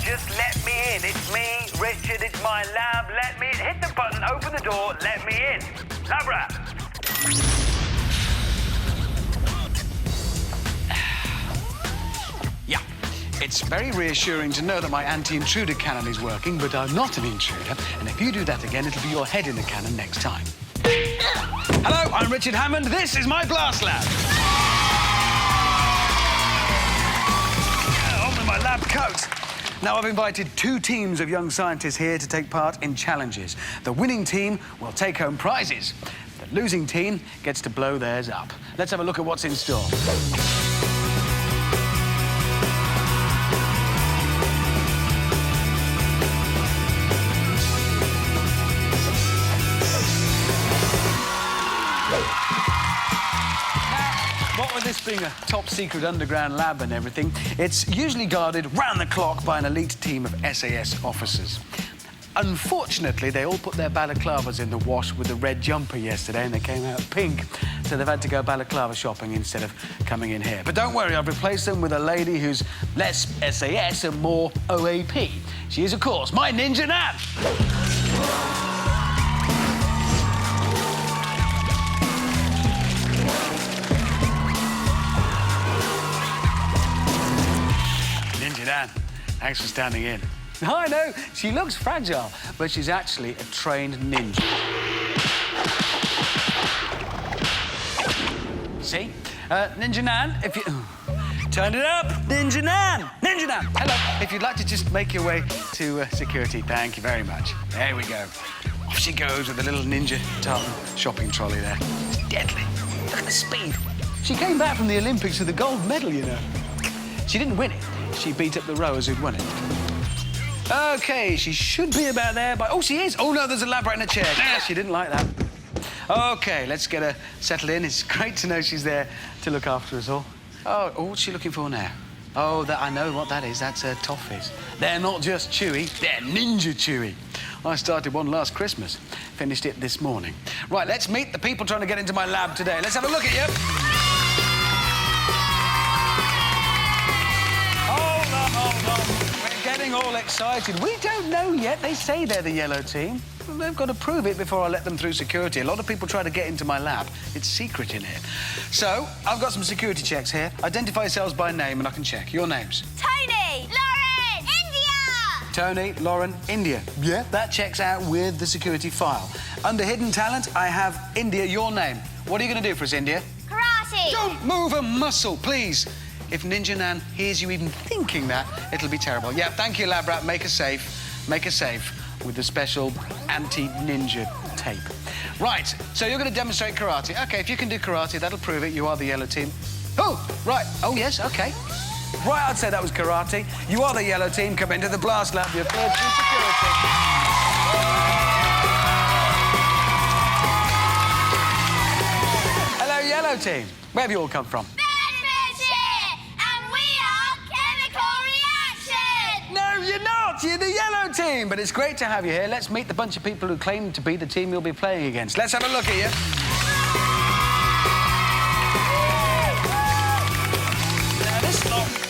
just let me in. It's me, Richard, it's my lab. Let me in. Hit the button, open the door, let me in. Lab rat. Yeah, it's very reassuring to know that my anti-intruder cannon is working, but I'm not an intruder, and if you do that again, it'll be your head in the cannon next time. Hello, I'm Richard Hammond. This is my blast lab. On with my lab coat. Now, I've invited 2 teams of young scientists here to take part in challenges. The winning team will take home prizes. The losing team gets to blow theirs up. Let's have a look at what's in store. What with this being a top-secret underground lab and everything, it's usually guarded round the clock by an elite team of SAS officers. Unfortunately, they all put their balaclavas in the wash with the red jumper yesterday and they came out pink, so they've had to go balaclava shopping instead of coming in here. But don't worry, I've replaced them with a lady who's less SAS and more OAP. She is, of course, my Ninja Nan! Dan, thanks for standing in. I know, she looks fragile, but she's actually a trained ninja. See? Ninja Nan, if you... Turn it up! Ninja Nan! Ninja Nan! Hello. If you'd like to just make your way to security, thank you very much. There we go. Off she goes with a little ninja tartan shopping trolley there. It's deadly. Look at the speed. She came back from the Olympics with a gold medal, you know. She didn't win it. She beat up the rowers who'd won it. OK, she should be about there, but... Oh, she is! Oh, no, there's a lab rat in a chair. Yeah, she didn't like that. OK, let's get her settled in. It's great to know she's there to look after us all. Oh, what's she looking for now? Oh, I know what that is. That's toffees. They're not just chewy, they're ninja chewy. I started one last Christmas. Finished it this morning. Right, let's meet the people trying to get into my lab today. Let's have a look at you. Hold on. We're getting all excited. We don't know yet. They say they're the yellow team. Well, they've got to prove it before I let them through security. A lot of people try to get into my lab. It's secret in here. So, I've got some security checks here. Identify yourselves by name and I can check. Your names. Tony! Lauren! India! Tony, Lauren, India. Yeah, that checks out with the security file. Under hidden talent, I have India, your name. What are you going to do for us, India? Karate! Don't move a muscle, please. If Ninja Nan hears you even thinking that, it'll be terrible. Yeah, thank you, Lab Rat. Make a safe with the special anti-ninja tape. Right, so you're going to demonstrate karate. OK, if you can do karate, that'll prove it. You are the yellow team. Oh, right. Oh, yes, OK. Right, I'd say that was karate. You are the yellow team. Come into the blast lab. You're cleared through security. Hello, yellow team. Where have you all come from? You're not! You're the yellow team! But it's great to have you here. Let's meet the bunch of people who claim to be the team you'll be playing against. Let's have a look at you. Now,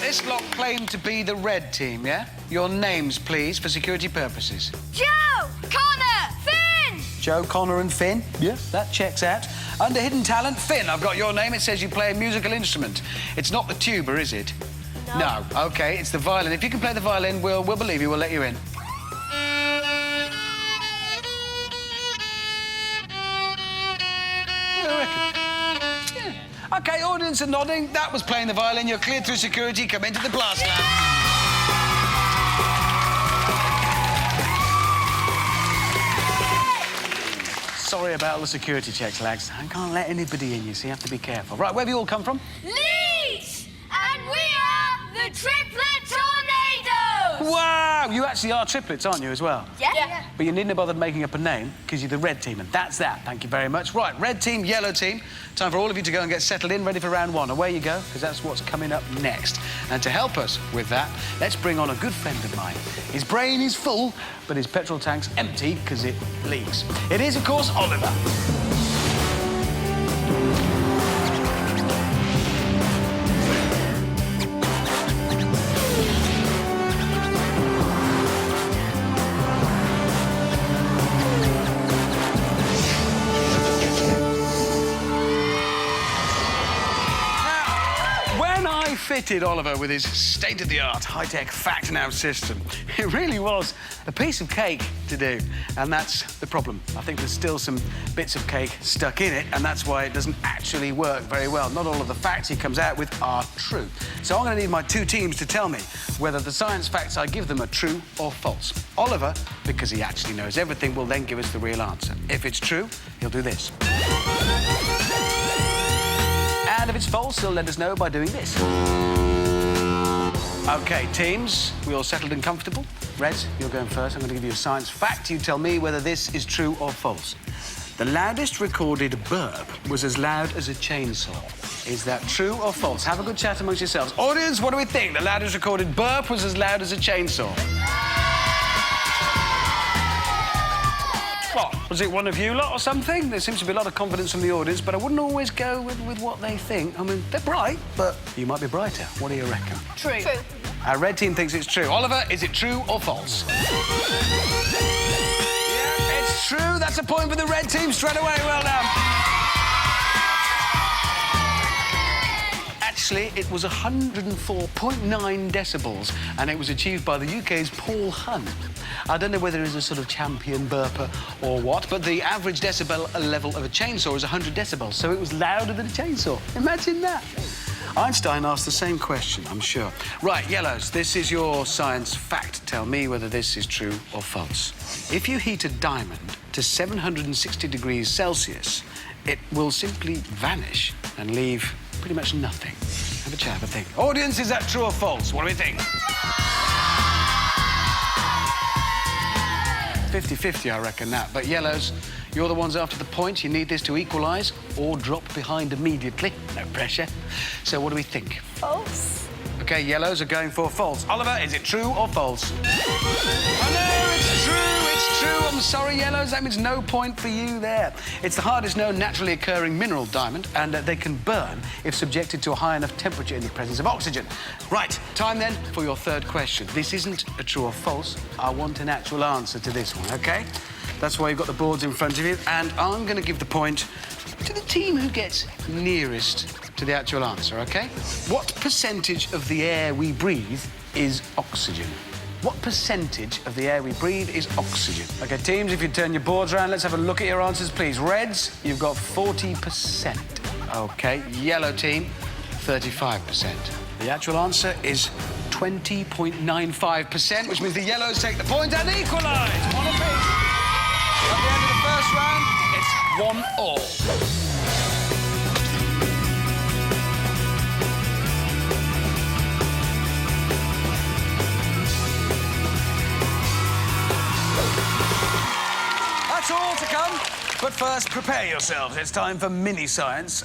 this lot claim to be the red team, yeah? Your names, please, for security purposes. Joe! Connor! Finn! Joe, Connor and Finn? Yeah. That checks out. Under hidden talent, Finn, I've got your name. It says you play a musical instrument. It's not the tuba, is it? No. OK, it's the violin. If you can play the violin, we'll believe you. We'll let you in. Yeah. OK, audience are nodding. That was playing the violin. You're cleared through security. Come into the blast lab. Sorry about all the security checks, lads. I can't let anybody in, you see. You have to be careful. Right, where have you all come from? Leeds! And we are the Triplet Tornadoes! Wow! You actually are triplets, aren't you, as well? Yeah. But you needn't have bothered making up a name, because you're the red team, and that's that. Thank you very much. Right, red team, yellow team. Time for all of you to go and get settled in, ready for round one. Away you go, because that's what's coming up next. And to help us with that, let's bring on a good friend of mine. His brain is full, but his petrol tank's empty, because it leaks. It is, of course, Oliver. kitted Oliver with his state-of-the-art high-tech fact now system. It really was a piece of cake to do, and that's the problem. I think there's still some bits of cake stuck in it, and that's why it doesn't actually work very well. Not all of the facts he comes out with are true. So I'm going to need my two teams to tell me whether the science facts I give them are true or false. Oliver, because he actually knows everything, will then give us the real answer. If it's true, he'll do this. And if it's false, he'll let us know by doing this. OK, teams, we all settled and comfortable? Reds, you're going first. I'm going to give you a science fact. You tell me whether this is true or false. The loudest recorded burp was as loud as a chainsaw. Is that true or false? Have a good chat amongst yourselves. Audience, what do we think? The loudest recorded burp was as loud as a chainsaw. What? Was it one of you lot or something? There seems to be a lot of confidence from the audience, but I wouldn't always go with what they think. I mean, they're bright, but you might be brighter. What do you reckon? True. Our red team thinks it's true. Oliver, is it true or false? Yeah, it's true. That's a point for the red team straight away. Well done. Actually, it was 104.9 decibels, and it was achieved by the UK's Paul Hunt. I don't know whether he's a sort of champion burper or what, but the average decibel level of a chainsaw is 100 decibels, so it was louder than a chainsaw. Imagine that. Einstein asked the same question, I'm sure. Right, yellows, this is your science fact. Tell me whether this is true or false. If you heat a diamond to 760 degrees Celsius, it will simply vanish and leave pretty much nothing. Have a chat, have a think. Audience, is that true or false? What do we think? 50-50, I reckon that. But yellows, you're the ones after the point. You need this to equalise or drop behind immediately. No pressure. So what do we think? False. OK, yellows are going for false. Oliver, is it true or false? Oh, no, it's true. It's true. I'm sorry, yellows. That means no point for you there. It's the hardest known naturally occurring mineral diamond, and they can burn if subjected to a high enough temperature in the presence of oxygen. Right, time then for your third question. This isn't a true or false. I want an actual answer to this one, OK? That's why you've got the boards in front of you, and I'm going to give the point to the team who gets nearest to the actual answer, OK? What percentage of the air we breathe is oxygen? What percentage of the air we breathe is oxygen? OK, teams, if you turn your boards around, let's have a look at your answers, please. Reds, you've got 40%. OK, yellow team, 35%. The actual answer is 20.95%, which means the yellows take the point and equalise. One apiece. At the end of the first round, it's 1-1. That's all to come. But first, prepare yourselves. It's time for mini-science.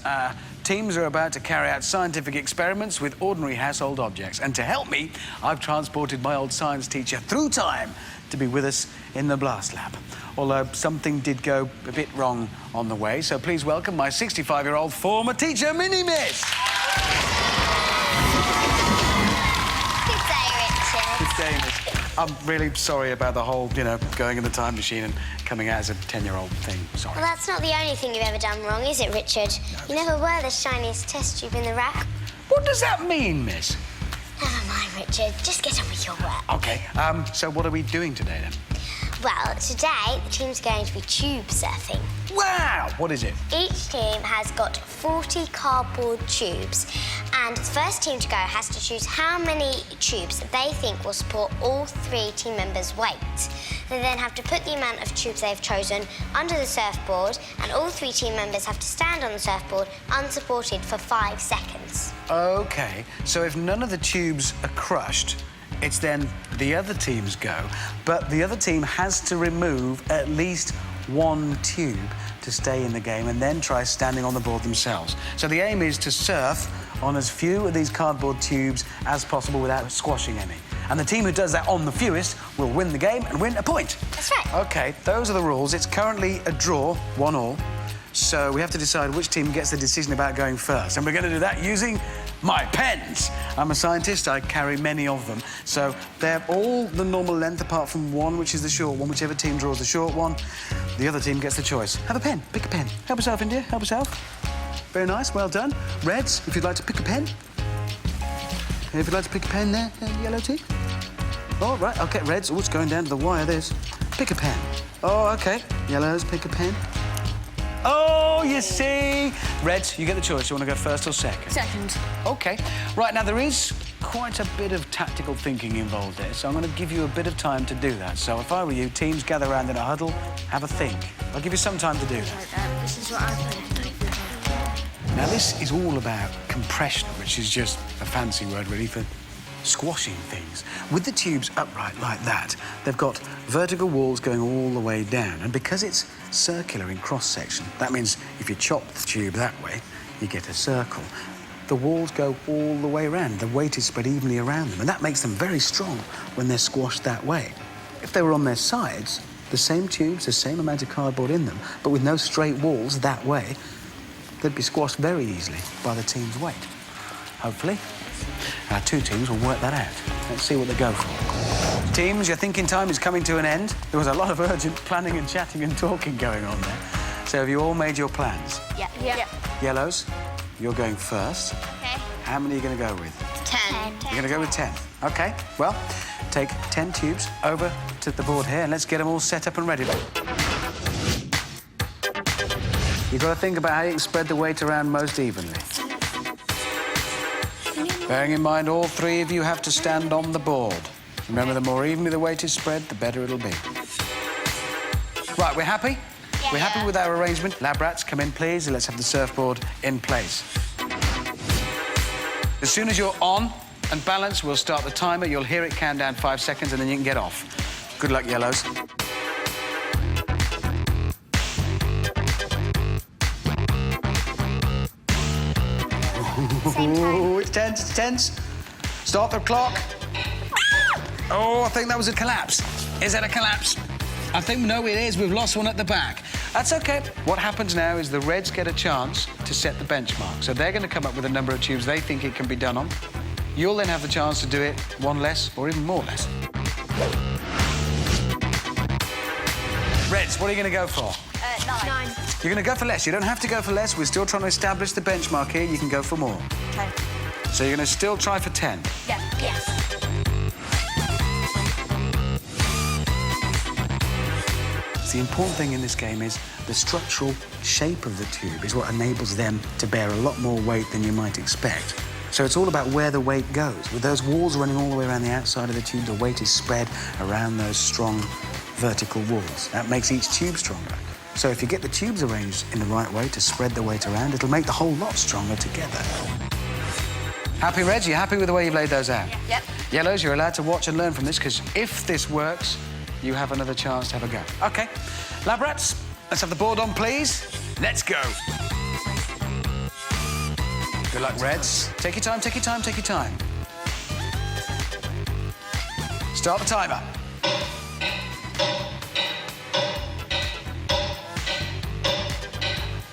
Teams are about to carry out scientific experiments with ordinary household objects. And to help me, I've transported my old science teacher through time to be with us in the blast lab. Although something did go a bit wrong on the way, so please welcome my 65-year-old former teacher, Mini-Miss. Good day, Richard. Good day, Miss. I'm really sorry about the whole, going in the time machine and coming out as a 10-year-old thing. Sorry. Well, that's not the only thing you've ever done wrong, is it, Richard? No. You never were the shiniest test tube in the rack. What does that mean, Miss? Never mind, Richard. Just get on with your work. OK, so what are we doing today, then? Well, today, the team's going to be tube surfing. Wow! What is it? Each team has got 40 cardboard tubes, and the first team to go has to choose how many tubes they think will support all 3 team members' weight. They then have to put the amount of tubes they've chosen under the surfboard, and all 3 team members have to stand on the surfboard unsupported for 5 seconds. OK, so if none of the tubes are crushed, it's then the other team's go, but the other team has to remove at least 1 tube to stay in the game and then try standing on the board themselves. So the aim is to surf on as few of these cardboard tubes as possible without squashing any. And the team who does that on the fewest will win the game and win a point. That's right. OK, those are the rules. It's currently a draw, 1-1. So we have to decide which team gets the decision about going first. And we're going to do that using my pens. I'm a scientist, I carry many of them. So they're all the normal length apart from one, which is the short one. Whichever team draws the short one, the other team gets the choice. Have a pen, pick a pen. Help yourself, India, help yourself. Very nice, well done. Reds, if you'd like to pick a pen. if you'd like to pick a pen there, yellow team. All right, OK, reds. Oh, it's going down to the wire, this. Pick a pen. Oh, OK. Yellows, pick a pen. Oh, you see. Reds, you get the choice. You want to go first or second? Second. OK. Right, now, there is quite a bit of tactical thinking involved there, so I'm going to give you a bit of time to do that. So if I were you, teams gather around in a huddle, have a think. I'll give you some time to do that. This is what I think. Now, this is all about compression, which is just a fancy word, really, for squashing things. With the tubes upright like that, they've got vertical walls going all the way down. And because it's circular in cross-section, that means if you chop the tube that way, you get a circle. The walls go all the way around. The weight is spread evenly around them, and that makes them very strong when they're squashed that way. If they were on their sides, the same tubes, the same amount of cardboard in them, but with no straight walls that way, they'd be squashed very easily by the team's weight. Hopefully, our two teams will work that out. Let's see what they go for. Teams, your thinking time is coming to an end. There was a lot of urgent planning and chatting and talking going on there. So have you all made your plans? Yeah. Yellows, you're going first. Okay. How many are you going to go with? 10. You're going to go with 10. OK, well, take 10 tubes over to the board here and let's get them all set up and ready. You've got to think about how you can spread the weight around most evenly. Bearing in mind, all three of you have to stand on the board. Remember, the more evenly the weight is spread, the better it'll be. Right, we're happy? Yeah. We're happy with our arrangement. Lab rats, come in, please, and let's have the surfboard in place. As soon as you're on and balanced, we'll start the timer. You'll hear it count down 5 seconds, and then you can get off. Good luck, yellows. Oh, it's tense, it's tense. Start the clock. Oh, I think that was a collapse. Is that a collapse? I think, no, it is. We've lost one at the back. That's OK. What happens now is the Reds get a chance to set the benchmark. So they're going to come up with a number of tubes they think it can be done on. You'll then have the chance to do it one less or even more less. Reds, what are you going to go for? 9. You're going to go for less. You don't have to go for less. We're still trying to establish the benchmark here. You can go for more. OK. So you're going to still try for 10. Yeah. Yes. The important thing in this game is the structural shape of the tube is what enables them to bear a lot more weight than you might expect. So it's all about where the weight goes. With those walls running all the way around the outside of the tube, the weight is spread around those strong vertical walls. That makes each tube stronger. So if you get the tubes arranged in the right way to spread the weight around, it'll make the whole lot stronger together. Happy, Reg? You happy with the way you've laid those out? Yep. Yellows, you're allowed to watch and learn from this, because if this works, you have another chance to have a go. OK. Lab rats, let's have the board on, please. Let's go. Good luck, Reds. Take your time, take your time, take your time. Start the timer.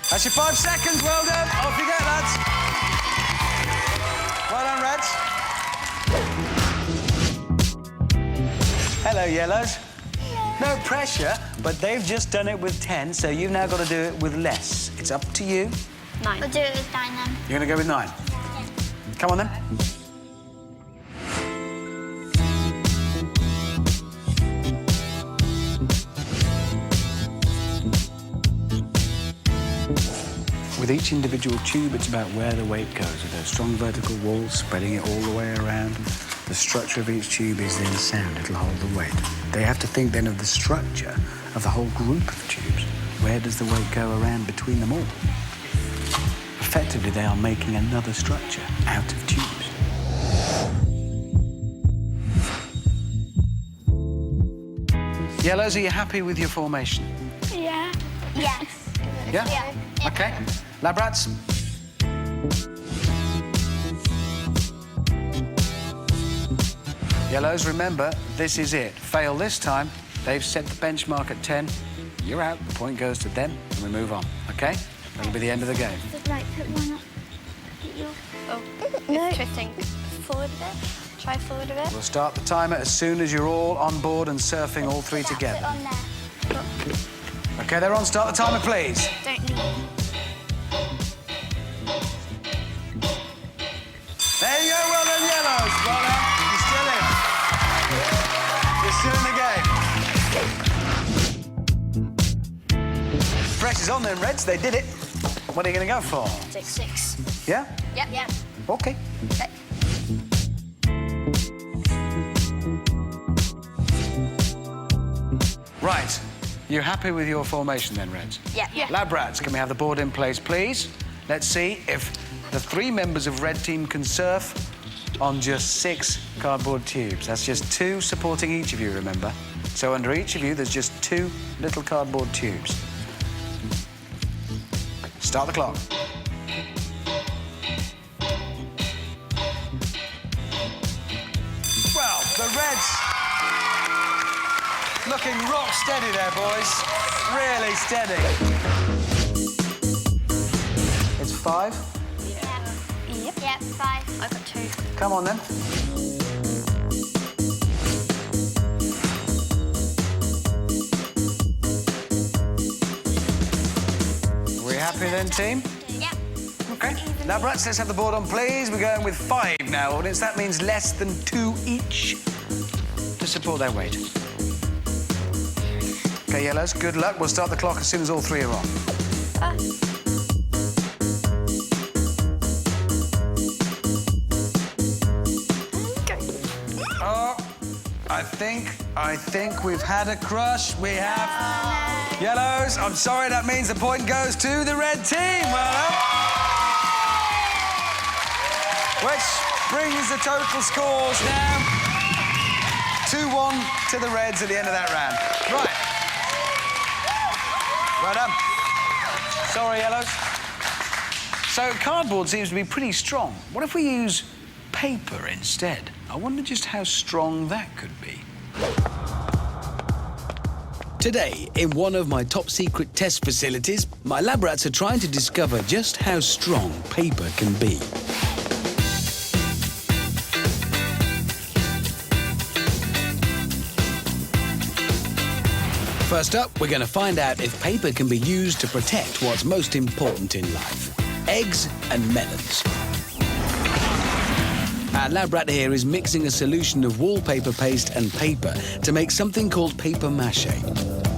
That's your 5 seconds. Well done. Off you go, lads. Well done, Reds. Hello, yellows. No pressure, but they've just done it with 10, so you've now got to do it with less. It's up to you. 9. We'll do it with 9 then. You're going to go with 9? Come on, then. With each individual tube, it's about where the weight goes. With those strong vertical walls spreading it all the way around, the structure of each tube is then sound. It'll hold the weight. They have to think then of the structure of the whole group of tubes. Where does the weight go around between them all? Effectively, they are making another structure out of tubes. Yellows, are you happy with your formation? Yeah. Yes. Yeah? Yeah. OK. Lab rats? Yellows, remember, this is it. Fail this time, they've set the benchmark at 10. You're out. The point goes to them, and we move on. OK? That'll be the end of the game. Right, put one up. Oh, No. twisting forward a bit. Try forward a bit. We'll start the timer as soon as you're all on board and surfing all three Put together. on there. OK, they're on. Start the timer, please. Don't leave. There you go. Well done, yellows. is on then, Reds. They did it. What are you going to go for? 6. Yeah? Yep. OK. Okay. Right. You happy with your formation then, Reds? Yeah. Lab Rats, can we have the board in place, please? Let's see if the 3 members of Red Team can surf on just 6 cardboard tubes. That's just 2 supporting each of you, remember? So under each of you, there's just 2 little cardboard tubes. Start the clock. Well, the Reds looking rock steady there, boys. Really steady. It's 5. Yep. 5. I've got 2. Come on, then. We happy then, team? Yep. OK. Lab Rats, let's have the board on, please. We're going with 5 now, audience. That means less than 2 each to support their weight. OK, Yellows, good luck. We'll start the clock as soon as all 3 are on. Oh, I think we've had a crush. We have. Yellows, I'm sorry, that means the point goes to the Red Team. Well done. Which brings the total scores now 2-1 to the Reds at the end of that round. Right. Well done. Sorry, Yellows. So cardboard seems to be pretty strong. What if we use paper instead? I wonder just how strong that could be. Today, in one of my top-secret test facilities, my lab rats are trying to discover just how strong paper can be. First up, we're going to find out if paper can be used to protect what's most important in life: eggs and melons. Our lab rat here is mixing a solution of wallpaper paste and paper to make something called paper mâché.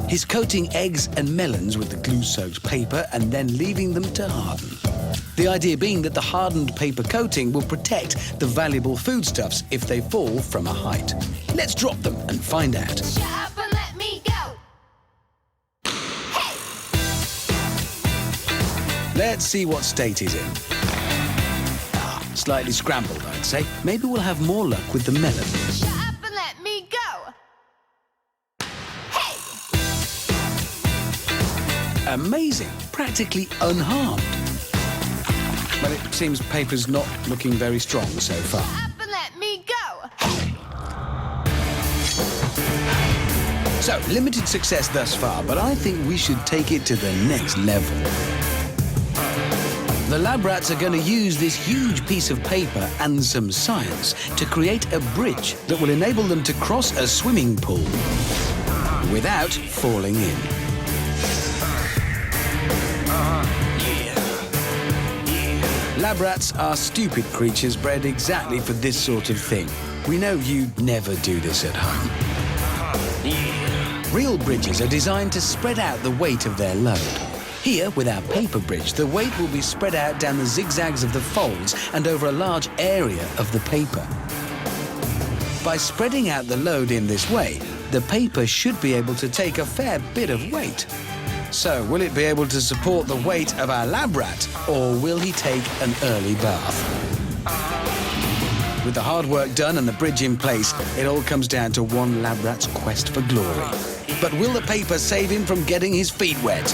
He's coating eggs and melons with the glue-soaked paper and then leaving them to harden. The idea being that the hardened paper coating will protect the valuable foodstuffs if they fall from a height. Let's drop them and find out. Shut up and let me go. Let's see what state he's in. Slightly scrambled, I'd say. Maybe we'll have more luck with the melon. Shut up and let me go. Hey! Amazing. Practically unharmed. Well, it seems paper's not looking very strong so far. Shut up and let me go. So, limited success thus far, but I think we should take it to the next level. The lab rats are going to use this huge piece of paper and some science to create a bridge that will enable them to cross a swimming pool without falling in. Lab rats are stupid creatures bred exactly for this sort of thing. We know you'd never do this at home. Real bridges are designed to spread out the weight of their load. Here, with our paper bridge, the weight will be spread out down the zigzags of the folds and over a large area of the paper. By spreading out the load in this way, the paper should be able to take a fair bit of weight. So, will it be able to support the weight of our lab rat, or will he take an early bath? With the hard work done and the bridge in place, it all comes down to one lab rat's quest for glory. But will the paper save him from getting his feet wet?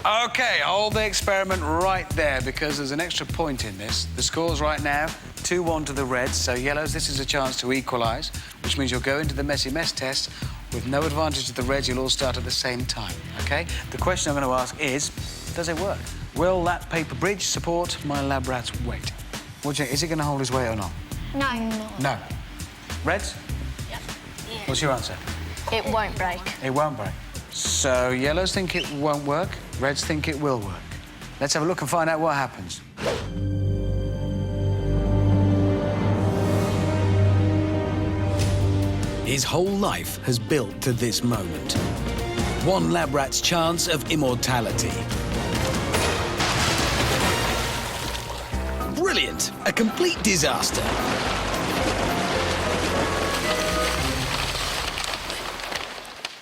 OK, hold the experiment right there, because there's an extra point in this. The score's right now 2-1 to the Reds, so Yellows, this is a chance to equalise, which means you'll go into the messy mess test with no advantage to the Reds. You'll all start at the same time, OK? The question I'm going to ask is, does it work? Will that paper bridge support my lab rat's weight? What do you think? Is it going to hold his weight or not? No. No. Reds? Yep. What's your answer? It won't break. It won't break. So Yellows think it won't work, Reds think it will work. Let's have a look and find out what happens. His whole life has built to this moment. one lab rat's chance of immortality. Brilliant! A complete disaster.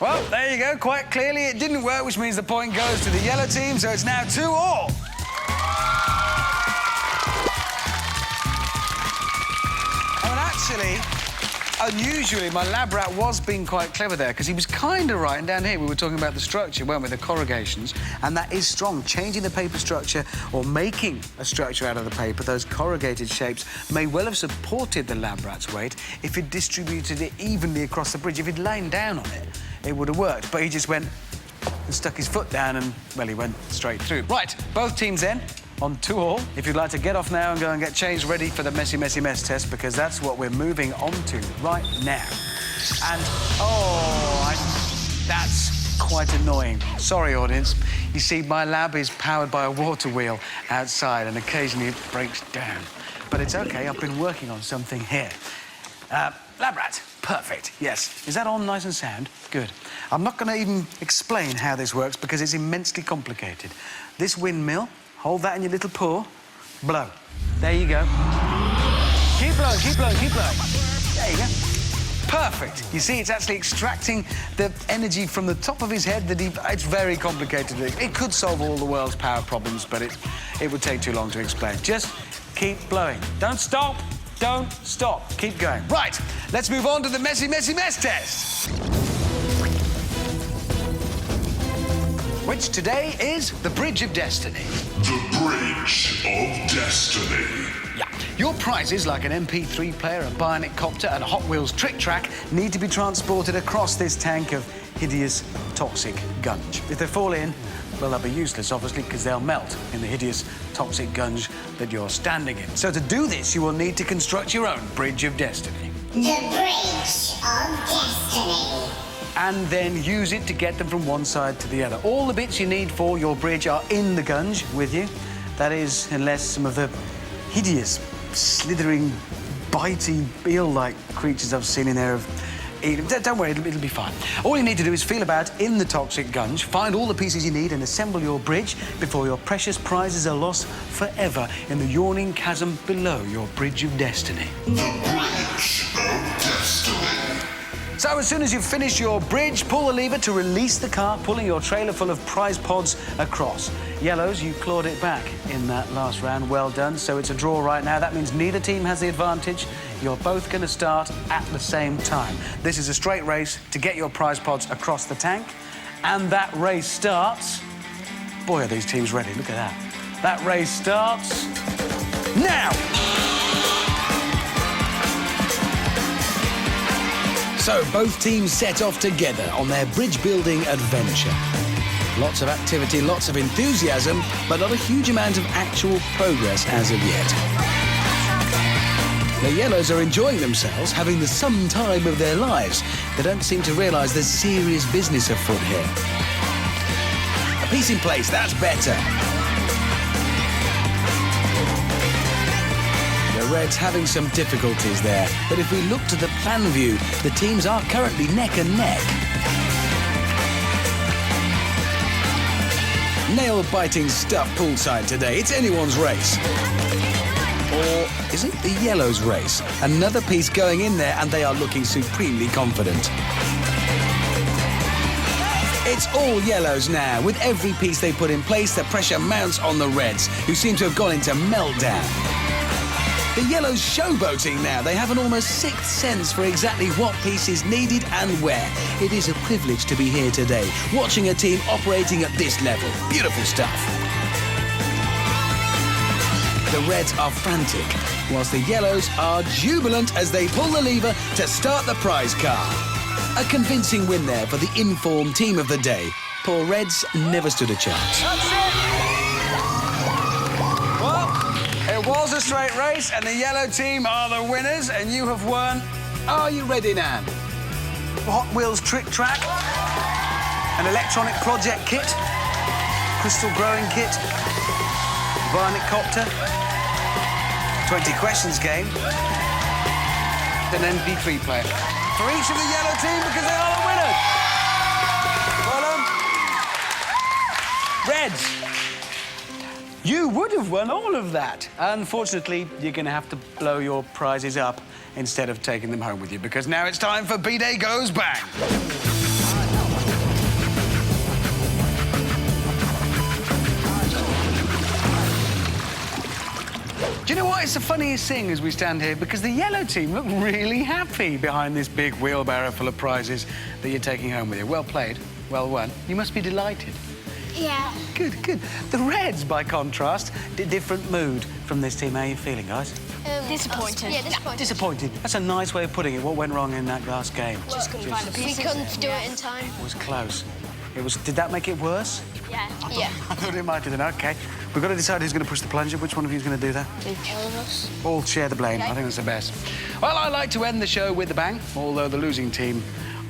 Well, there you go. Quite clearly it didn't work, which means the point goes to the yellow team, so it's now 2-2. Actually, unusually, my lab rat was being quite clever there because he was kind of right. And down here, we were talking about the structure, weren't we? The corrugations. And that is strong. Changing the paper structure or making a structure out of the paper, those corrugated shapes, may well have supported the lab rat's weight if it distributed it evenly across the bridge. If he'd lain down on it, it would have worked. But he just went and stuck his foot down and, well, he went straight through. Right, both teams then. On 2-2. If you'd like to get off now and go and get changed ready for the messy, messy mess test, because that's what we're moving on to right now. And, that's quite annoying. Sorry, audience. You see, my lab is powered by a water wheel outside, and occasionally it breaks down. But it's OK, I've been working on something here. Lab rat, perfect, yes. Is that on nice and sound? Good. I'm not going to even explain how this works because it's immensely complicated. This windmill, hold that in your little paw, blow. There you go. Keep blowing, keep blowing, keep blowing. There you go. Perfect. You see, it's actually extracting the energy from the top of his head that it's very complicated. It could solve all the world's power problems, but it would take too long to explain. Just keep blowing. Don't stop. Don't stop. Keep going. Right, let's move on to the messy, messy mess test. Which today is the Bridge of Destiny. The Bridge of Destiny. Yeah. Your prizes, like an MP3 player, a bionic copter and a Hot Wheels trick track, need to be transported across this tank of hideous, toxic gunge. If they fall in, well, they'll be useless, obviously, because they'll melt in the hideous, toxic gunge that you're standing in. So to do this, you will need to construct your own Bridge of Destiny. The Bridge of Destiny. And then use it to get them from one side to the other. All the bits you need for your bridge are in the gunge with you. That is, unless some of the hideous, slithering, bitey, eel-like creatures I've seen in there have eaten. Don't worry, it'll be fine. All you need to do is feel about in the toxic gunge, find all the pieces you need and assemble your bridge before your precious prizes are lost forever in the yawning chasm below your Bridge of Destiny. The Bridge of Destiny. So as soon as you've finished your bridge, pull the lever to release the car, pulling your trailer full of prize pods across. Yellows, you clawed it back in that last round. Well done. So it's a draw right now. That means neither team has the advantage. You're both going to start at the same time. This is a straight race to get your prize pods across the tank. And that race starts... Boy, are these teams ready. Look at that. That race starts... now! So both teams set off together on their bridge-building adventure. Lots of activity, lots of enthusiasm, but not a huge amount of actual progress as of yet. The Yellows are enjoying themselves, having the some time of their lives. They don't seem to realise there's serious business afoot here. A piece in place, that's better. The Reds having some difficulties there, but if we look to the plan view, the teams are currently neck and neck. Nail-biting stuff poolside today. It's anyone's race. Or is it the Yellows' race? Another piece going in there, and they are looking supremely confident. It's all Yellows now. With every piece they put in place, the pressure mounts on the Reds, who seem to have gone into meltdown. The Yellows showboating now. They have an almost sixth sense for exactly what piece is needed and where. It is a privilege to be here today, watching a team operating at this level. Beautiful stuff. The Reds are frantic, whilst the Yellows are jubilant as they pull the lever to start the prize car. A convincing win there for the informed team of the day. Poor Reds never stood a chance. That's it! It was a straight race, and the yellow team are the winners, and you have won... Are you ready, Nan? Hot Wheels trick track, an electronic project kit, crystal growing kit, bionic copter, 20 questions game, an MP3 player. For each of the yellow team, because they are the winners. Well done. Reds, you would have won all of that. Unfortunately, you're going to have to blow your prizes up instead of taking them home with you, because now it's time for B-Day Goes Bang. Do you know what? It's the funniest thing as we stand here, because the yellow team look really happy behind this big wheelbarrow full of prizes that you're taking home with you. Well played, well won. You must be delighted. Yeah. Good, good. The Reds, by contrast, different mood from this team. How are you feeling, guys? Disappointed. Yeah, disappointed. Disappointed. That's a nice way of putting it. What went wrong in that last game? Just couldn't find the pieces. We couldn't do it in time. It was close. It was. Did that make it worse? Yeah. I thought it might have done. OK. We've got to decide who's going to push the plunger. Which one of you is going to do that? All of us. All share the blame. Okay. I think that's the best. Well, I like to end the show with a bang, although the losing team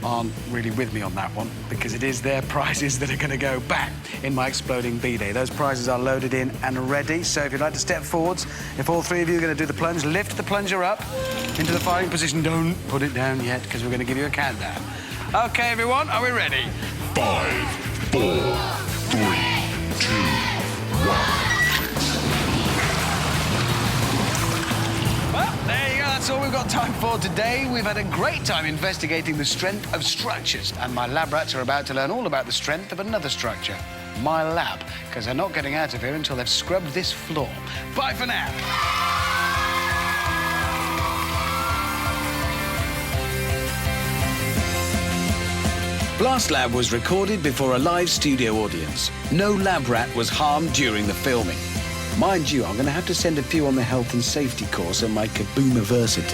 aren't really with me on that one, because it is their prizes that are going to go back in my exploding B-Day. Those prizes are loaded in and ready, so if you'd like to step forwards, if all three of you are going to do the plunge, lift the plunger up into the firing position. Don't put it down yet, because we're going to give you a countdown. OK, everyone, are we ready? 5, 4, 3, 2, 1. Well, there you go. That's all we've got time for today. We've had a great time investigating the strength of structures, and my lab rats are about to learn all about the strength of another structure, my lab, because they're not getting out of here until they've scrubbed this floor. Bye for now. Blast Lab was recorded before a live studio audience. No lab rat was harmed during the filming. Mind you, I'm going to have to send a few on the health and safety course at my Kaboomiversity.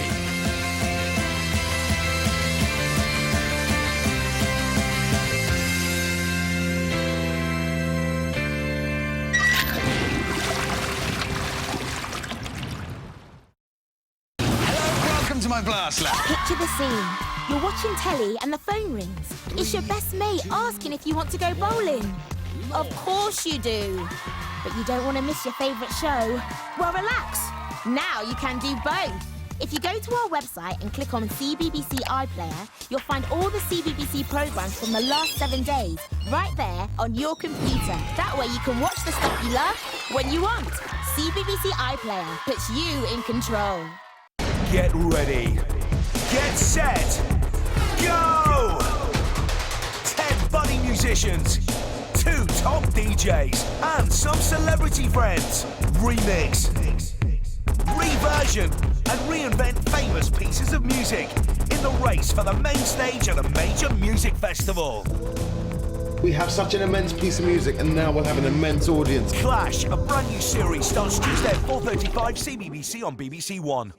Hello, welcome to my Blast Lab. Picture the scene. You're watching telly and the phone rings. It's your best mate asking if you want to go bowling. Of course you do. But you don't want to miss your favourite show. Well, relax. Now you can do both. If you go to our website and click on CBBC iPlayer, you'll find all the CBBC programmes from the last 7 days right there on your computer. That way you can watch the stuff you love when you want. CBBC iPlayer puts you in control. Get ready. Get set. Go! 10 budding musicians, 2 top DJs, and some celebrity friends. Remix, reversion, and reinvent famous pieces of music in the race for the main stage at a major music festival. We have such an immense piece of music, and now we'll have an immense audience. Clash, a brand new series, starts Tuesday at 4:35 CBBC on BBC One.